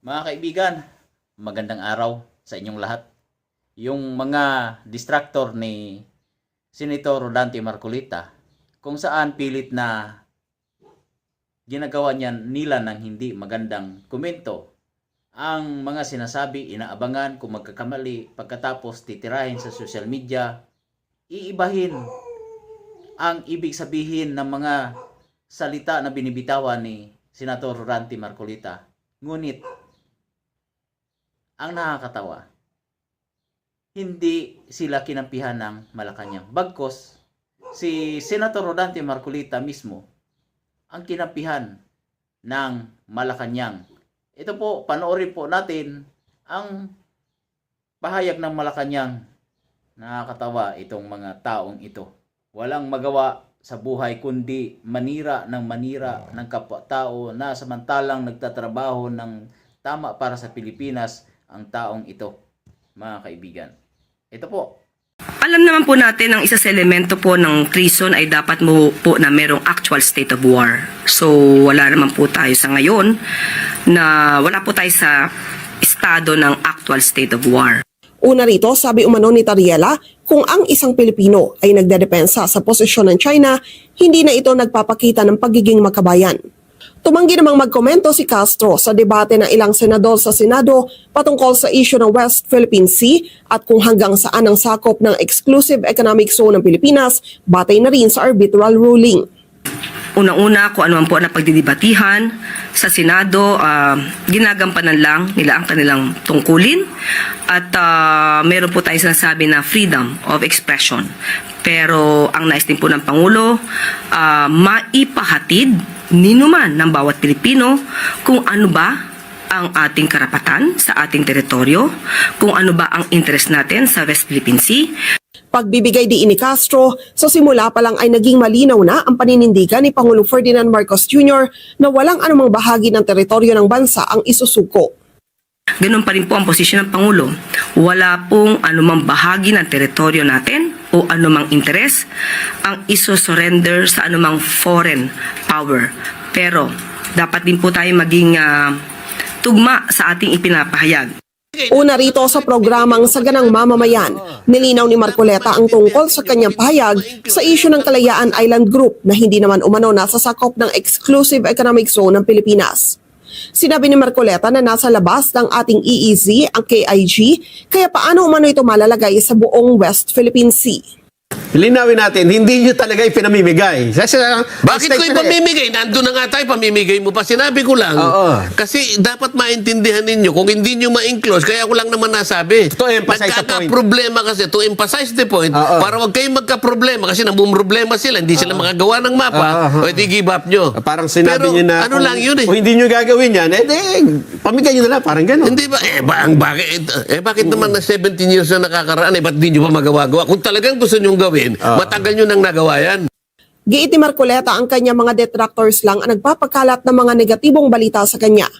Mga kaibigan, magandang araw sa inyong lahat. Yung mga distractor ni Senator Rodante Marcolita, kung saan pilit na ginagawa nila ng hindi magandang komento, ang mga sinasabi, inaabangan kung magkakamali, pagkatapos titirahin sa social media, iibahin ang ibig sabihin ng mga salita na binibitawan ni Senator Rodante Marcolita. Ngunit, ang nakakatawa, hindi sila kinampihan ng Malacanang. Bagkos, si Senator Rodante Marcolita mismo ang kinampihan ng Malacanang. Ito po, panoorin po natin ang pahayag ng Malacanang. Nakakatawa itong mga taong ito. Walang magawa sa buhay kundi manira ng kapwa-tao na samantalang nagtatrabaho ng tama para sa Pilipinas ang taong ito, mga kaibigan. Ito po. Alam naman po natin ang isa sa elemento po ng treason ay dapat mo po na merong actual state of war. So wala naman po tayo sa ngayon na wala po tayo sa estado ng actual state of war. Una rito, sabi umano ni Tariela, kung ang isang Pilipino ay nagdedepensa sa posisyon ng China, hindi na ito nagpapakita ng pagiging makabayan. Tumanggi namang magkomento si Castro sa debate ng ilang senador sa Senado patungkol sa issue ng West Philippine Sea at kung hanggang saan ang sakop ng Exclusive Economic Zone ng Pilipinas, batay na rin sa arbitral ruling. Unang-una, kung ano man po na pagdidibatihan sa Senado, ginagampanan lang nila ang kanilang tungkulin at meron po tayo sinasabi na freedom of expression. Pero ang nais din po ng Pangulo, maipahatid ninuman ng bawat Pilipino kung ano ba ang ating karapatan sa ating teritoryo, kung ano ba ang interest natin sa West Philippine Sea. Pagbibigay diin ni Castro, sa simula pa lang ay naging malinaw na ang paninindigan ni Pangulong Ferdinand Marcos Jr. na walang anumang bahagi ng teritoryo ng bansa ang isusuko. Ganun pa rin po ang posisyon ng Pangulo. Wala pong anumang bahagi ng teritoryo natin o anumang interes ang isosurrender sa anumang foreign power. Pero dapat din po tayo maging tugma sa ating ipinapahayag. Una rito sa programang Saganang Mamamayan, nilinaw ni Marcoleta ang tungkol sa kanyang pahayag sa isyu ng Kalayaan Island Group na hindi naman umano nasa sakop ng Exclusive Economic Zone ng Pilipinas. Sinabi ni Marcoleta na nasa labas ng ating EEZ ang KIG, kaya paano umano ito malalagay sa buong West Philippine Sea? Linawin natin, hindi nyo talaga ipinamimigay. Bakit ko ipamimigay? Nandun na nga tayo, pamimigay mo pa. Sinabi ko lang. Oo. Kasi dapat maintindihan ninyo. Kung hindi nyo ma-enclose, kaya ko lang naman nasabi. To emphasize the point. Nagkaka-problema kasi. To emphasize the point. Oo. Para wag kayong magka-problema. Kasi namumroblema sila. Hindi sila makagawa ng mapa. O edi give up nyo. Parang sinabi Pero, nyo na, ano lang yun eh. kung hindi nyo gagawin yan, pamigay nyo na lang, parang gano'n. Hindi ba? Bakit naman na 17 years na nakakaraan, ba't di nyo pa magawa-gawa? Kung talagang gusto nyo gawin, matagal nyo nang nagawa yan. Giit ni Marcoleta ang kanyang mga detractors lang ang nagpapakalat ng mga negatibong balita sa kanya.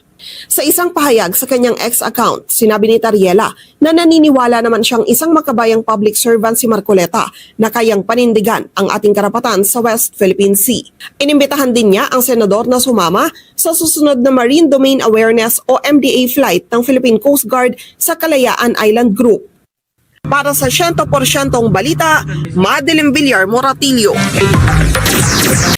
Sa isang pahayag sa kanyang ex-account, sinabi ni Tariela na naniniwala naman siyang isang makabayang public servant si Marcoleta na kayang panindigan ang ating karapatan sa West Philippine Sea. Inimbitahan din niya ang senador na sumama sa susunod na Marine Domain Awareness o MDA flight ng Philippine Coast Guard sa Kalayaan Island Group. Para sa 100% balita, Madeline Villar Moratillo.